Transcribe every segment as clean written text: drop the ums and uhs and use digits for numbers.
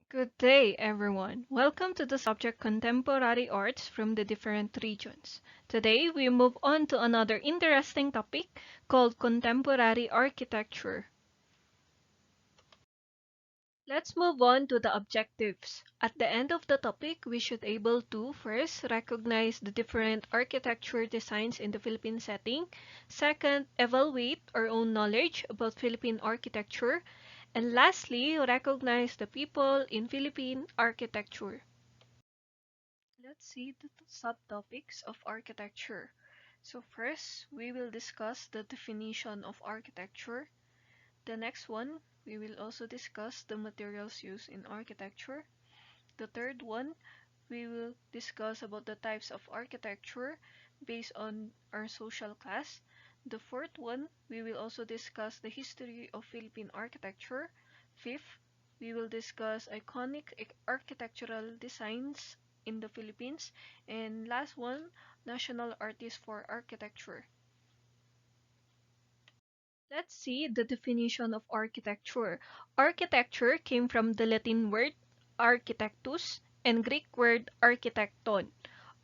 Good day, everyone. Welcome to the subject Contemporary Arts from the different regions. Today, we move on to another interesting topic called Contemporary Architecture. Let's move on to the objectives. At the end of the topic, we should able to first recognize the different architecture designs in the Philippine setting. Second, evaluate our own knowledge about Philippine architecture. And lastly, recognize the people in Philippine architecture. Let's see the subtopics of architecture. So first, we will discuss the definition of architecture. The next one, we will also discuss the materials used in architecture. The third one, we will discuss about the types of architecture based on our social class. The fourth one, we will also discuss the history of Philippine architecture. Fifth, we will discuss iconic architectural designs in the Philippines. And last one, national artists for architecture. Let's see the definition of architecture. Architecture came from the Latin word architectus and Greek word architecton.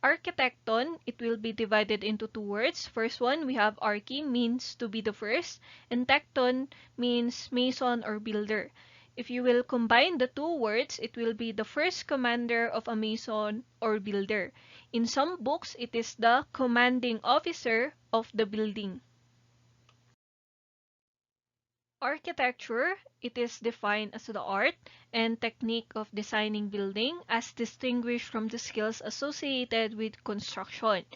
Architecton, it will be divided into two words. First one, we have archi, means to be the first, and tecton means mason or builder. If you will combine the two words, it will be the first commander of a mason or builder. In some books, it is the commanding officer of the building. Architecture, it is defined as the art and technique of designing building as distinguished from the skills associated with construction.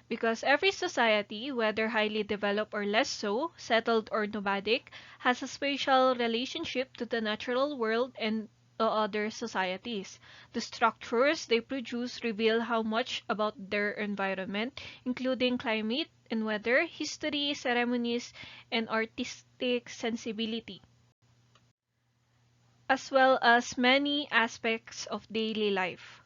Because every society, whether highly developed or less so, settled or nomadic, has a spatial relationship to the natural world and other societies. The structures they produce reveal how much about their environment, including climate and weather, history, ceremonies, and artistic sensibility, as well as many aspects of daily life.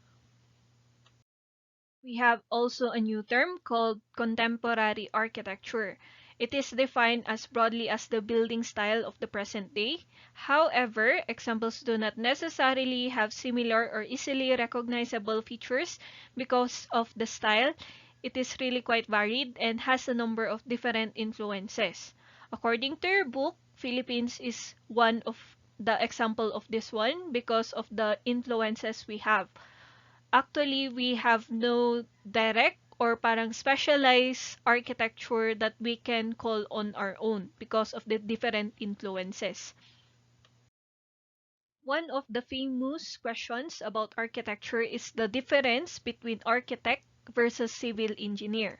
We have also a new term called contemporary architecture. It is defined as broadly as the building style of the present day. However, examples do not necessarily have similar or easily recognizable features because of the style. It is really quite varied and has a number of different influences. According to your book, Philippines is one of the example of this one because of the influences we have. Actually, we have no direct or parang specialized architecture that we can call on our own because of the different influences. One of the famous questions about architecture is the difference between architect versus civil engineer.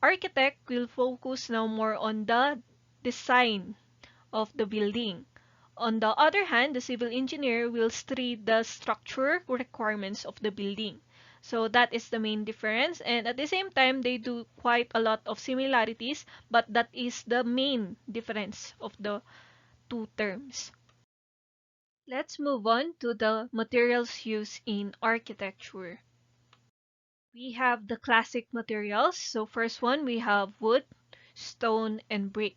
Architect will focus now more on the design of the building. On the other hand, the civil engineer will study the structure requirements of the building. So that is the main difference. And at the same time, they do quite a lot of similarities, but that is the main difference of the two terms. Let's move on to the materials used in architecture. We have the classic materials. So first one, we have wood, stone, and brick.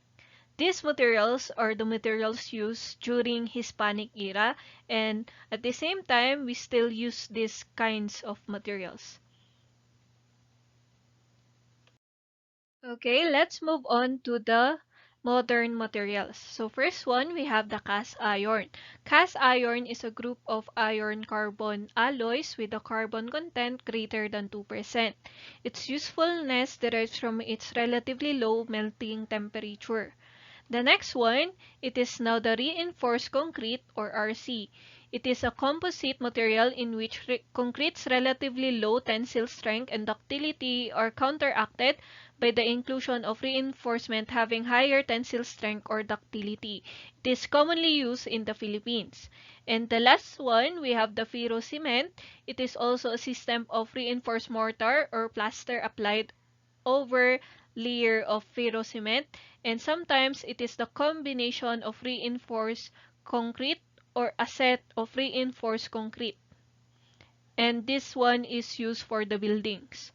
These materials are the materials used during Hispanic era, and at the same time, we still use these kinds of materials. Okay, let's move on to the modern materials. So first one, we have the cast iron. Cast iron is a group of iron-carbon alloys with a carbon content greater than 2%. Its usefulness derives from its relatively low melting temperature. The next one, it is now the reinforced concrete or RC. It is a composite material in which concrete's relatively low tensile strength and ductility are counteracted by the inclusion of reinforcement having higher tensile strength or ductility. It is commonly used in the Philippines. And the last one, we have the ferro cement. It is also a system of reinforced mortar or plaster applied over layer of ferro cement, and sometimes it is the combination of reinforced concrete or a set of reinforced concrete. And this one is used for the buildings.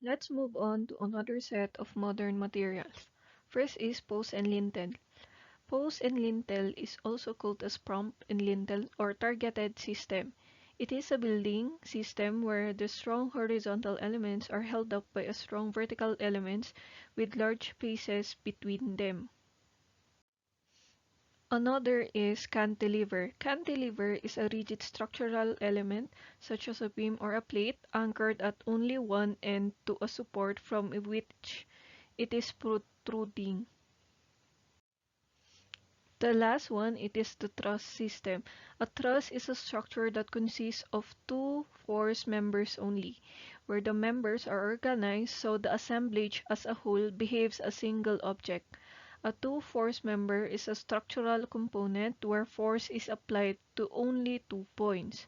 Let's move on to another set of modern materials. First is post and lintel. Post and lintel is also called as prompt and lintel or targeted system. It is a building system where the strong horizontal elements are held up by a strong vertical elements with large spaces between them. Another is cantilever. Cantilever is a rigid structural element, such as a beam or a plate, anchored at only one end to a support from which it is protruding. The last one, it is the truss system. A truss is a structure that consists of two force members only, where the members are organized so the assemblage as a whole behaves as a single object. A two-force member is a structural component where force is applied to only 2 points.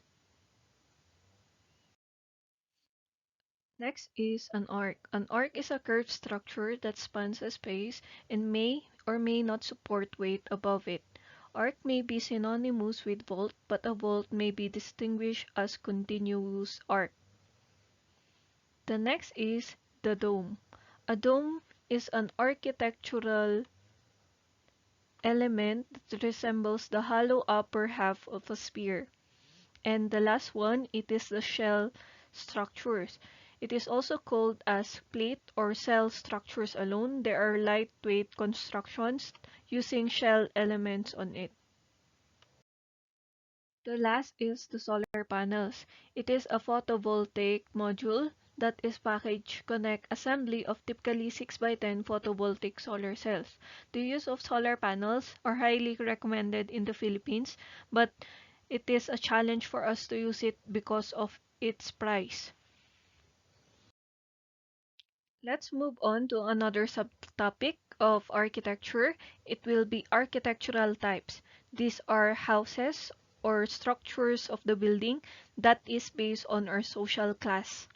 Next is an arc. An arc is a curved structure that spans a space and may or may not support weight above it. Arc may be synonymous with vault, but a vault may be distinguished as continuous arc. The next is the dome. A dome is an architectural element that resembles the hollow upper half of a sphere. And the last one, it is the shell structures. It is also called as plate or cell structures alone. There are lightweight constructions using shell elements on it. The last is the solar panels. It is a photovoltaic module that is package connect assembly of typically 6 by 10 photovoltaic solar cells. The use of solar panels are highly recommended in the Philippines, but it is a challenge for us to use it because of its price. Let's move on to another subtopic of architecture. It will be architectural types. These are houses or structures of the building that is based on our social class.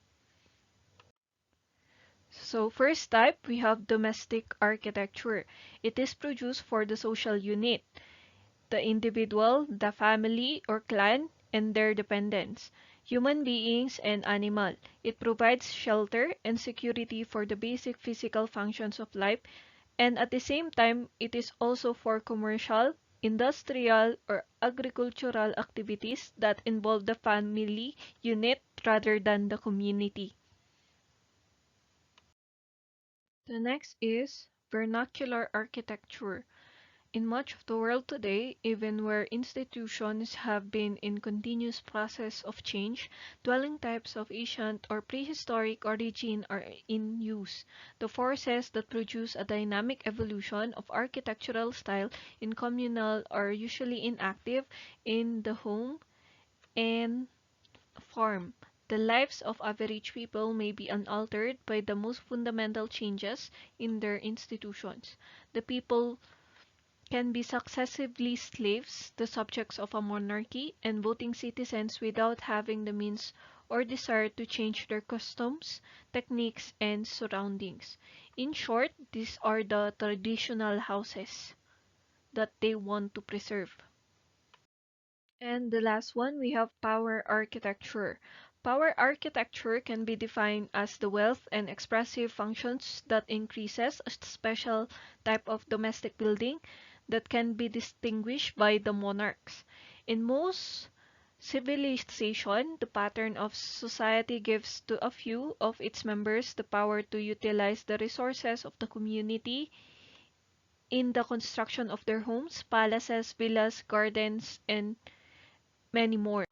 So first type, we have domestic architecture. It is produced for the social unit, the individual, the family or clan, and their dependents, human beings and animal. It provides shelter and security for the basic physical functions of life, and at the same time, it is also for commercial, industrial, or agricultural activities that involve the family unit rather than the community. The next is vernacular architecture. In much of the world today, even where institutions have been in continuous process of change, dwelling types of ancient or prehistoric origin are in use. The forces that produce a dynamic evolution of architectural style in communal are usually inactive in the home and farm. The lives of average people may be unaltered by the most fundamental changes in their institutions. The people can be successively slaves, the subjects of a monarchy, and voting citizens without having the means or desire to change their customs, techniques, and surroundings. In short, these are the traditional houses that they want to preserve. And the last one, we have power architecture. Power architecture can be defined as the wealth and expressive functions that increases a special type of domestic building that can be distinguished by the monarchs. In most civilization, the pattern of society gives to a few of its members the power to utilize the resources of the community in the construction of their homes, palaces, villas, gardens, and many more.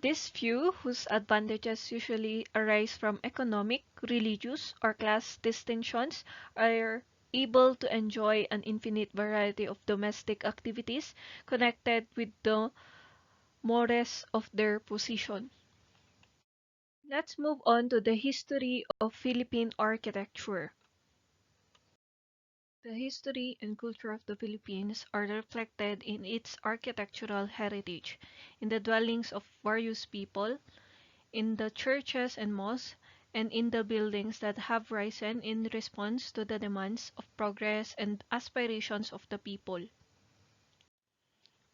These few, whose advantages usually arise from economic, religious, or class distinctions, are able to enjoy an infinite variety of domestic activities connected with the mores of their position. Let's move on to the history of Philippine architecture. The history and culture of the Philippines are reflected in its architectural heritage, in the dwellings of various people, in the churches and mosques, and in the buildings that have risen in response to the demands of progress and aspirations of the people.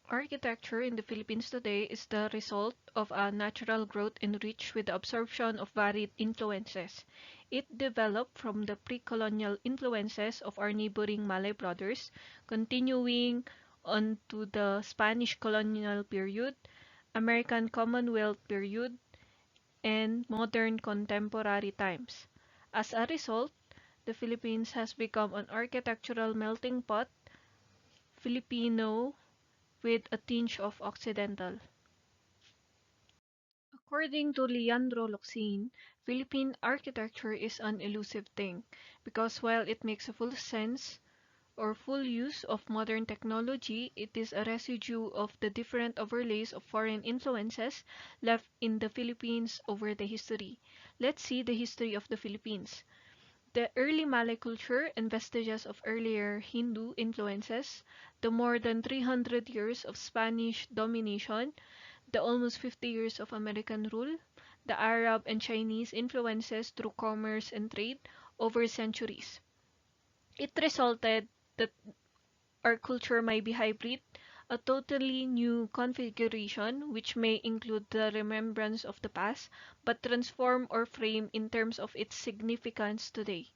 Architecture in the Philippines today is the result of a natural growth enriched with the absorption of varied influences. It developed from the pre-colonial influences of our neighboring Malay brothers, continuing on to the Spanish colonial period, American Commonwealth period, and modern contemporary times. As a result, the Philippines has become an architectural melting pot, Filipino with a tinge of Occidental. According to Leandro LOCSIN, Philippine architecture is an elusive thing because while it makes a full sense or full use of modern technology, it is a residue of the different overlays of foreign influences left in the Philippines over the history. Let's see the history of the Philippines. The early Malay culture and vestiges of earlier Hindu influences, the more than 300 years of Spanish domination, the almost 50 years of American rule, the Arab and Chinese influences through commerce and trade over centuries. It resulted that our culture may be hybrid, a totally new configuration which may include the remembrance of the past, but transform or frame in terms of its significance today.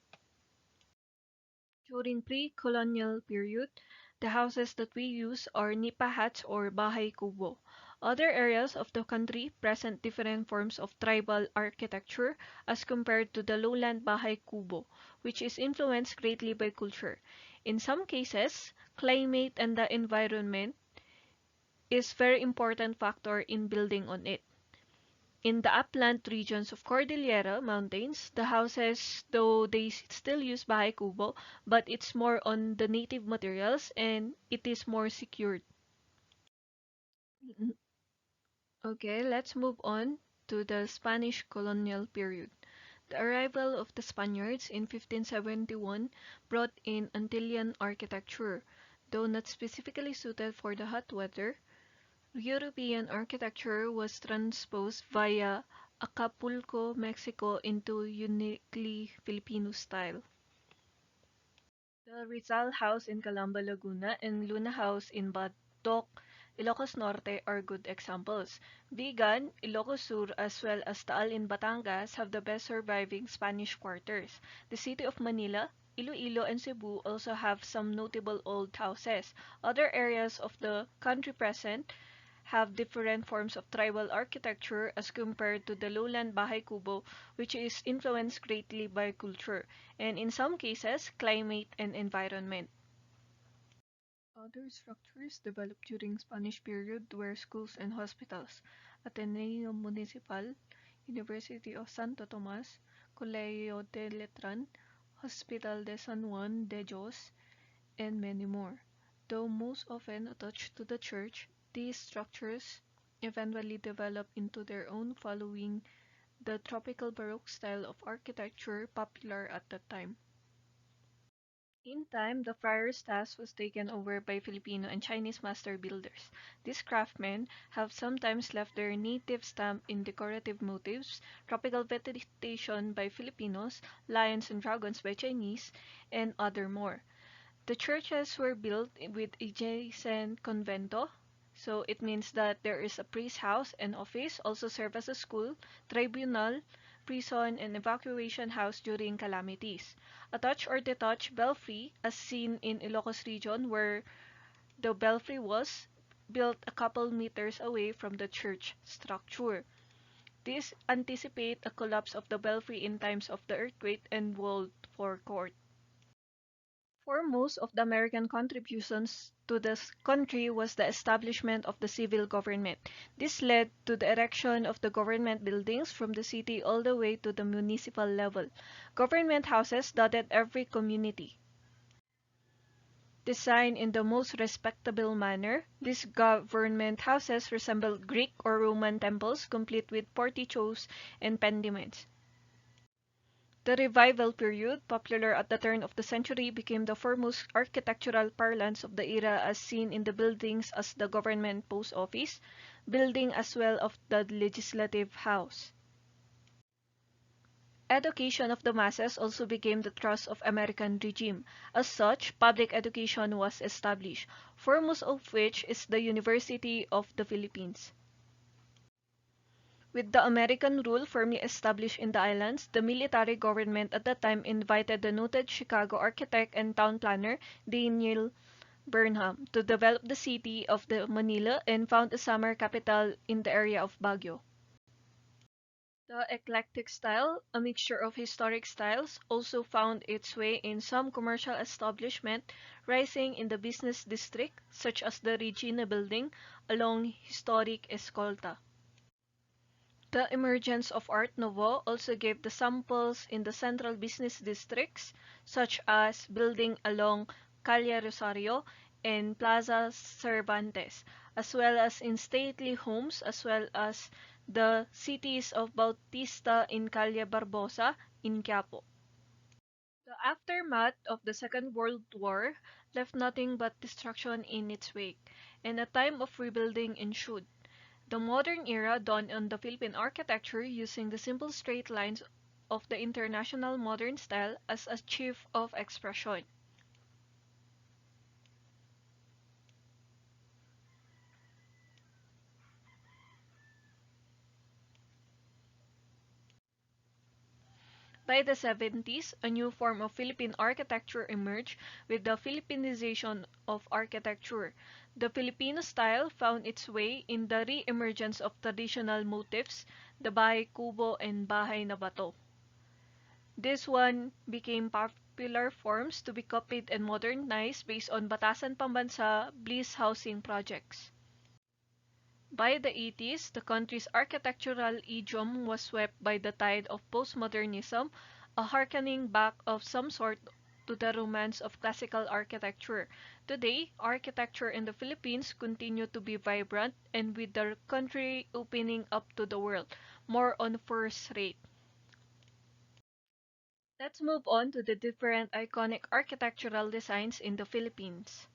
During pre-colonial period, the houses that we use are nipa huts or bahay kubo. Other areas of the country present different forms of tribal architecture as compared to the lowland bahay kubo, which is influenced greatly by culture. In some cases, climate and the environment is very important factor in building on it. In the upland regions of Cordillera Mountains, the houses, though they still use bahay kubo, but it's more on the native materials and it is more secured. Mhm. Okay, let's move on to the Spanish colonial period. The arrival of the Spaniards in 1571 brought in Antillean architecture, though not specifically suited for the hot weather. European architecture was transposed via Acapulco, Mexico into uniquely Filipino style. The Rizal House in Calamba, Laguna and Luna House in Badok, Ilocos Norte are good examples. Vigan, Ilocos Sur as well as Taal in Batangas have the best surviving Spanish quarters. The city of Manila, Iloilo and Cebu also have some notable old houses. Other areas of the country present have different forms of tribal architecture as compared to the lowland Bahay Kubo, which is influenced greatly by culture, and in some cases, climate and environment. Other structures developed during Spanish period were schools and hospitals, Ateneo Municipal, University of Santo Tomas, Colegio de Letran, Hospital de San Juan de Dios, and many more. Though most often attached to the church, these structures eventually developed into their own following the tropical Baroque style of architecture popular at that time. In time, the friar's task was taken over by Filipino and Chinese master builders. These craftsmen have sometimes left their native stamp in decorative motifs, tropical vegetation by Filipinos, lions and dragons by Chinese, and other more. The churches were built with adjacent convento, so it means that there is a priest house and office, also serve as a school, tribunal, prison, and evacuation house during calamities. Attached or detached belfry, as seen in Ilocos region where the belfry was built a couple meters away from the church structure. This anticipate a collapse of the belfry in times of the earthquake and walled for court. Foremost of the American contributions to this country was the establishment of the civil government. This led to the erection of the government buildings from the city all the way to the municipal level. Government houses dotted every community. Designed in the most respectable manner, these government houses resembled Greek or Roman temples complete with porticos and pediments. The Revival period, popular at the turn of the century, became the foremost architectural parlance of the era as seen in the buildings as the government post office, building as well of the legislative house. Education of the masses also became the thrust of American regime. As such, public education was established, foremost of which is the University of the Philippines. With the American rule firmly established in the islands, the military government at the time invited the noted Chicago architect and town planner Daniel Burnham to develop the city of the Manila and found a summer capital in the area of Baguio. The eclectic style, a mixture of historic styles, also found its way in some commercial establishment rising in the business district, such as the Regina Building along historic Escolta. The emergence of Art Nouveau also gave the samples in the central business districts, such as building along Calle Rosario and Plaza Cervantes, as well as in stately homes, as well as the cities of Bautista in Calle Barbosa in Quiapo. The aftermath of the Second World War left nothing but destruction in its wake, and a time of rebuilding ensued. The modern era dawned on the Philippine architecture using the simple straight lines of the international modern style as a chief of expression. By the 70s, a new form of Philippine architecture emerged with the Philippinization of architecture. The Filipino style found its way in the re-emergence of traditional motifs, the bahay kubo and bahay na bato. This one became popular forms to be copied and modernized based on Batasan Pambansa Bliss housing projects. By the 80s, the country's architectural idiom was swept by the tide of postmodernism, a harkening back of some sort to the romance of classical architecture. Today, architecture in the Philippines continue to be vibrant and with the country opening up to the world, more on first rate. Let's move on to the different iconic architectural designs in the Philippines.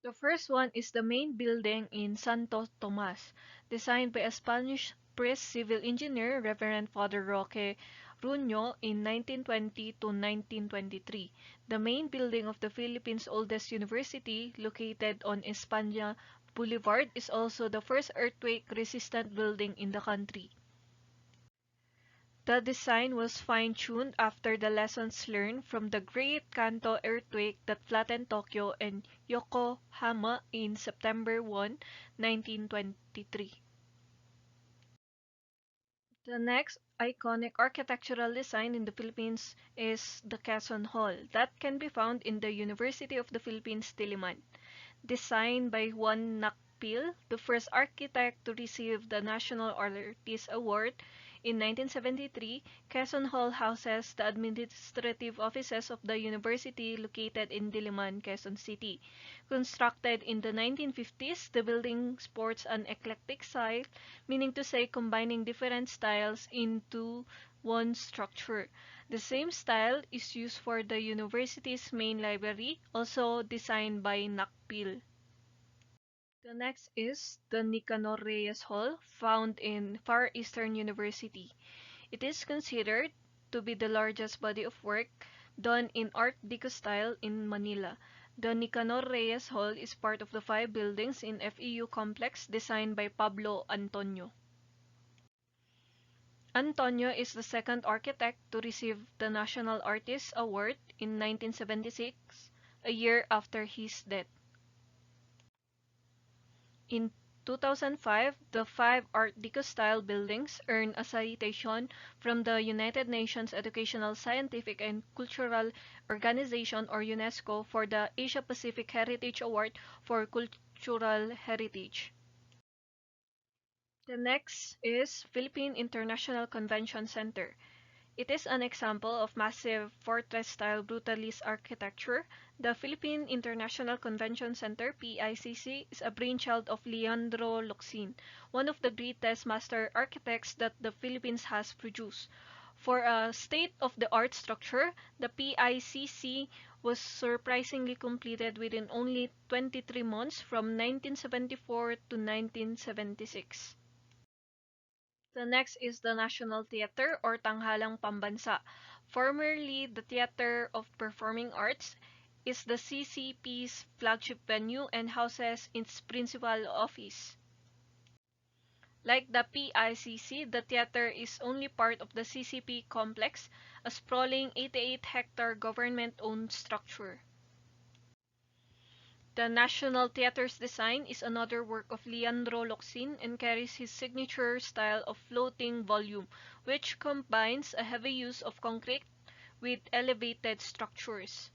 The first one is the main building in Santo, Tomas, designed by a Spanish priest civil engineer Reverend Father Roque Ruño in 1920 to 1923. The main building of the Philippines' oldest university, located on España Boulevard, is also the first earthquake-resistant building in the country. The design was fine-tuned after the lessons learned from the Great Kanto earthquake that flattened Tokyo and Yokohama in September 1, 1923. The next iconic architectural design in the Philippines is the Quezon Hall that can be found in the University of the Philippines, Diliman. Designed by Juan Nakpil, the first architect to receive the National Artist Award in 1973, Quezon Hall houses the administrative offices of the university located in Diliman, Quezon City. Constructed in the 1950s, the building sports an eclectic style, meaning to say combining different styles into one structure. The same style is used for the university's main library, also designed by Nakpil. The next is the Nicanor Reyes Hall, found in Far Eastern University. It is considered to be the largest body of work done in Art Deco style in Manila. The Nicanor Reyes Hall is part of the 5 buildings in FEU complex designed by Pablo Antonio. Antonio is the second architect to receive the National Artist Award in 1976, a year after his death. In 2005, the 5 Art Deco-style buildings earned a citation from the United Nations Educational, Scientific, and Cultural Organization or UNESCO for the Asia-Pacific Heritage Award for Cultural Heritage. The next is Philippine International Convention Center. It is an example of massive fortress-style brutalist architecture. The Philippine International Convention Center (PICC) is a brainchild of Leandro LOCSIN, one of the greatest master architects that the Philippines has produced. For a state-of-the-art structure, the PICC was surprisingly completed within only 23 months from 1974 to 1976. The next is the National Theatre or Tanghalang Pambansa. Formerly the Theatre of Performing Arts, is the CCP's flagship venue and houses its principal office. Like the PICC, the theater is only part of the CCP complex, a sprawling 88-hectare government-owned structure. The National Theatre's design is another work of Leandro LOCSIN and carries his signature style of floating volume, which combines a heavy use of concrete with elevated structures.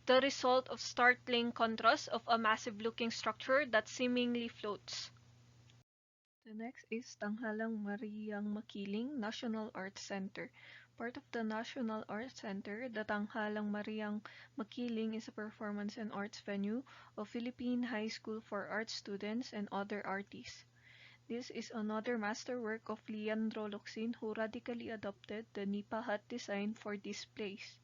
The result of startling contrast of a massive-looking structure that seemingly floats. The next is Tanghalang Mariang Makiling National Arts Center. Part of the National Arts Center, the Tanghalang Mariang Makiling is a performance and arts venue of Philippine high school for art students and other artists. This is another masterwork of Leandro Locsin who radically adopted the Nipa hut design for this place.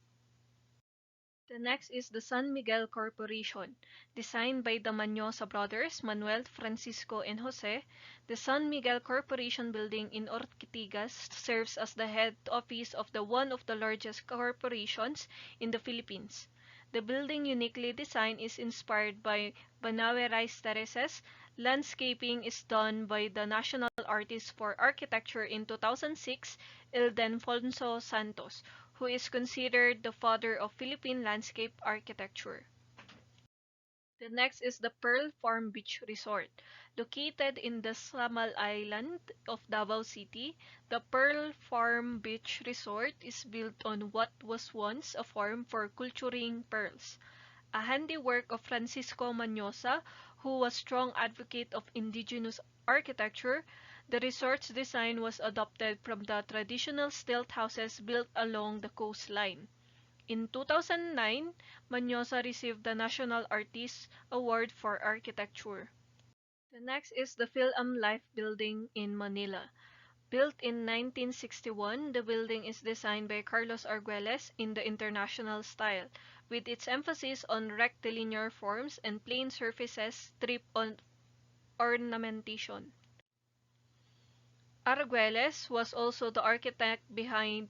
The next is the San Miguel Corporation. Designed by the Mañosa brothers, Manuel, Francisco, and Jose, the San Miguel Corporation building in Ortigas serves as the head office of one of the largest corporations in the Philippines. The building, uniquely designed, is inspired by Banawe rice terraces. Landscaping is done by the national artist for architecture in 2006, Ildefonso Santos, who is considered the father of Philippine landscape architecture. The next is the Pearl Farm Beach Resort. Located in the Samal Island of Davao City, the Pearl Farm Beach Resort is built on what was once a farm for culturing pearls. A handiwork of Francisco Mañosa, who was strong advocate of indigenous architecture, the resort's design was adopted from the traditional stilt houses built along the coastline. In 2009, Mañosa received the National Artist Award for Architecture. The next is the Philam Life Building in Manila. Built in 1961, the building is designed by Carlos Arguelles in the international style, with its emphasis on rectilinear forms and plain surfaces stripped on ornamentation. Arguelles was also the architect behind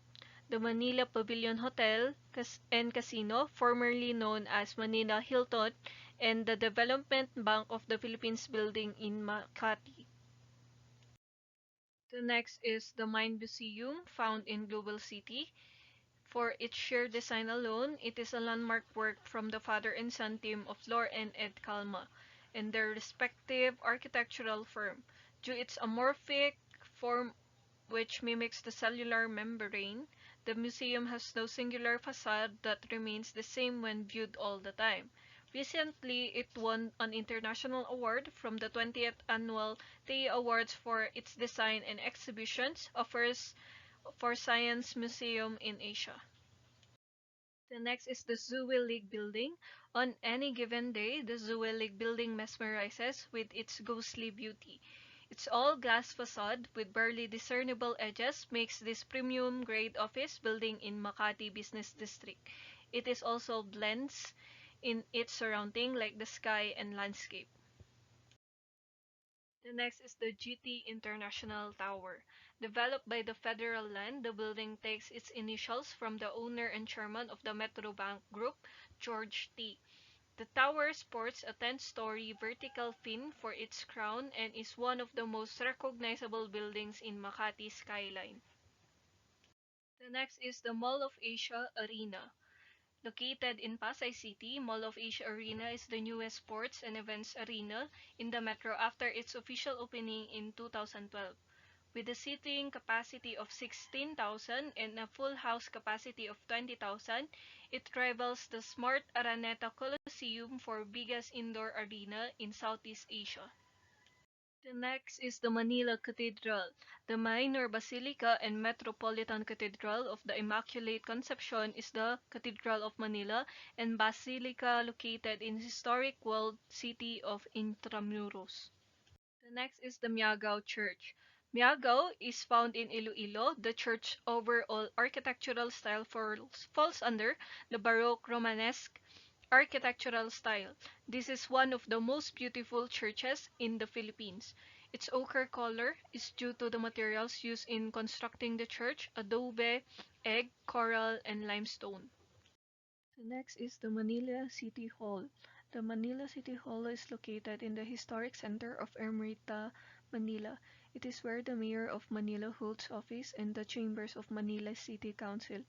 the Manila Pavilion Hotel and Casino, formerly known as Manila Hilton, and the Development Bank of the Philippines building in Makati. The next is the Mind Museum, found in Global City. For its sheer design alone, it is a landmark work from the father and son team of Lor and Ed Calma and their respective architectural firm. Due its amorphic form which mimics the cellular membrane, the museum has no singular facade that remains the same when viewed all the time. Recently, it won an international award from the 20th Annual TEI Awards for its design and exhibitions, a first for science museum in Asia. The next is the Zuellig Building. On any given day, the Zuellig Building mesmerizes with its ghostly beauty. Its all-glass facade with barely discernible edges makes this premium-grade office building in Makati Business District. It is also blends in its surrounding like the sky and landscape. The next is the GT International Tower. Developed by the Federal Land, the building takes its initials from the owner and chairman of the Metrobank Group, George T. The tower sports a 10-story vertical fin for its crown and is one of the most recognizable buildings in Makati skyline. The next is the Mall of Asia Arena. Located in Pasay City, Mall of Asia Arena is the newest sports and events arena in the metro after its official opening in 2012. With a seating capacity of 16,000 and a full house capacity of 20,000, it rivals the Smart Araneta Coliseum for biggest indoor arena in Southeast Asia. The next is the Manila Cathedral. The minor basilica and metropolitan cathedral of the Immaculate Conception is the Cathedral of Manila and basilica located in historic walled city of Intramuros. The next is the Miagao Church. Miagao is found in Iloilo. The church overall architectural style falls under the Baroque Romanesque architectural style. This is one of the most beautiful churches in the Philippines. Its ochre color is due to the materials used in constructing the church: adobe, egg, coral, and limestone. The next is the Manila City Hall. The Manila City Hall is located in the historic center of Ermita, Manila. It is where the Mayor of Manila holds office and the chambers of Manila City Council.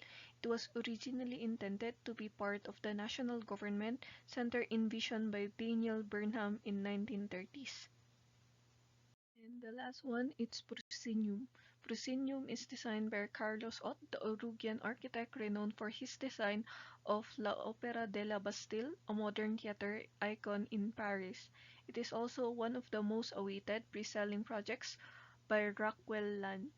It was originally intended to be part of the national government center envisioned by Daniel Burnham in 1930s. And the last one, it's Proscenium. Proscenium is designed by Carlos Ott, the Uruguayan architect renowned for his design of La Opera de la Bastille, a modern theater icon in Paris. It is also one of the most awaited pre-selling projects by Rockwell Land.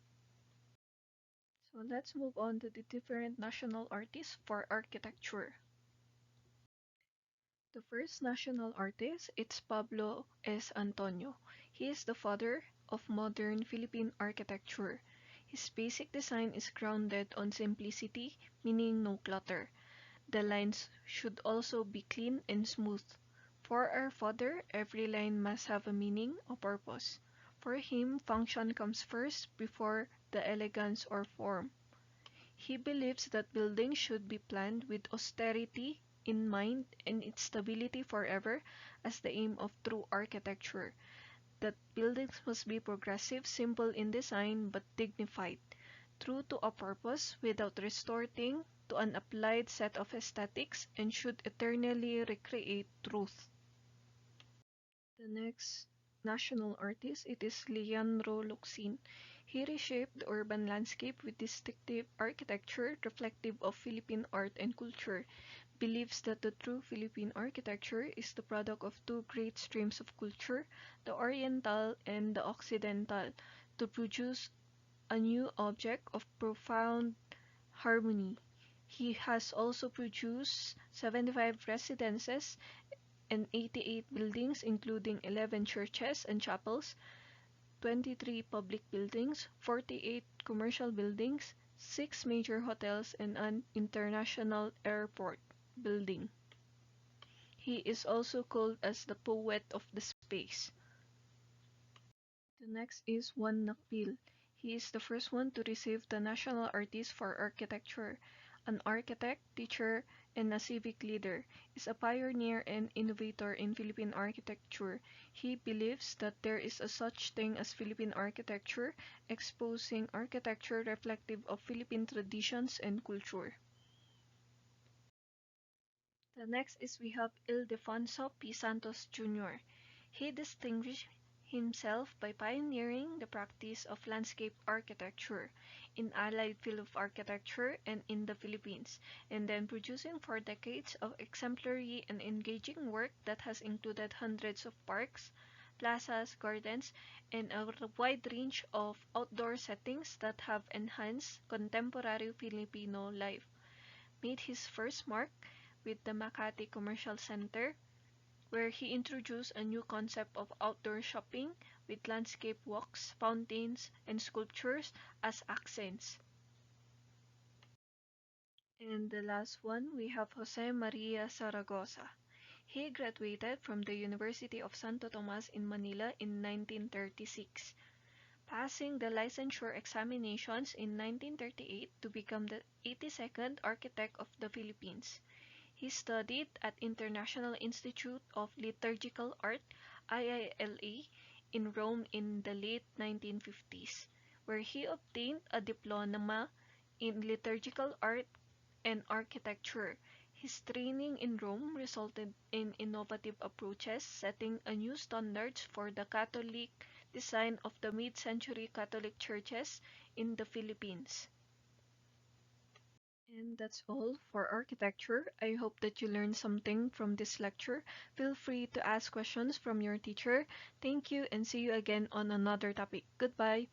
So let's move on to the different national artists for architecture. The first national artist is Pablo S. Antonio. He is the father of modern Philippine architecture. His basic design is grounded on simplicity, meaning no clutter. The lines should also be clean and smooth. For our father, every line must have a meaning, a purpose. For him, function comes first before the elegance or form. He believes that buildings should be planned with austerity in mind and its stability forever as the aim of true architecture. That buildings must be progressive, simple in design, but dignified, true to a purpose without resorting to an applied set of aesthetics, and should eternally recreate truth. The next national artist, it is Leandro LOCSIN. He reshaped the urban landscape with distinctive architecture reflective of Philippine art and culture. Believes that the true Philippine architecture is the product of two great streams of culture, the Oriental and the Occidental, to produce a new object of profound harmony. He has also produced 75 residences and 88 buildings including 11 churches and chapels, 23 public buildings, 48 commercial buildings, 6 major hotels, and an international airport building. He is also called as the poet of the space. The next is Juan Nakpil. He is the first one to receive the National Artist for Architecture. An architect, teacher, and a civic leader, is a pioneer and innovator in Philippine architecture. He believes that there is a such thing as Philippine architecture, exposing architecture reflective of Philippine traditions and culture. The next is we have Ildefonso P. Santos Jr. He distinguished himself by pioneering the practice of landscape architecture in allied field of architecture and in the Philippines, and then producing for decades of exemplary and engaging work that has included hundreds of parks, plazas, gardens, and a wide range of outdoor settings that have enhanced contemporary Filipino life. Made his first mark with the Makati Commercial Center, where he introduced a new concept of outdoor shopping with landscape walks, fountains, and sculptures as accents. And the last one, we have Jose Maria Zaragoza. He graduated from the University of Santo Tomas in Manila in 1936, passing the licensure examinations in 1938 to become the 82nd Architect of the Philippines. He studied at International Institute of Liturgical Art (IILA) in Rome in the late 1950s, where he obtained a diploma in liturgical art and architecture. His training in Rome resulted in innovative approaches, setting a new standards for the Catholic design of the mid-century Catholic churches in the Philippines. And that's all for architecture. I hope that you learned something from this lecture. Feel free to ask questions from your teacher. Thank you and see you again on another topic. Goodbye.